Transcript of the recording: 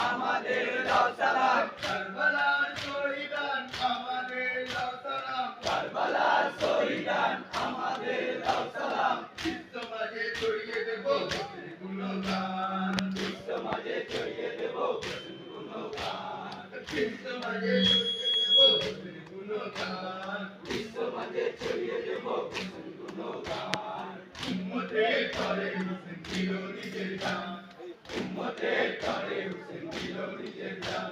আমাদের দাও সালাম কারবালার শহীদান আমাদের দাও সালাম কারবালার শহীদান আমাদের দাও সালাম বিশ্ব মাঝে ছড়িয়ে দেব হোসেন গুণগান বিশ্ব মাঝে ছড়িয়ে দেব হোসেন গুণগান বিশ্ব মাঝে ছড়িয়ে দেব হোসেন গুণগান বিশ্ব মাঝে ছড়িয়ে দেব হোসেন গুণগান উম্মতের তরে হোসেন দিল নিজের জান উম্মতের তরে হোসেন দিল নিজের জান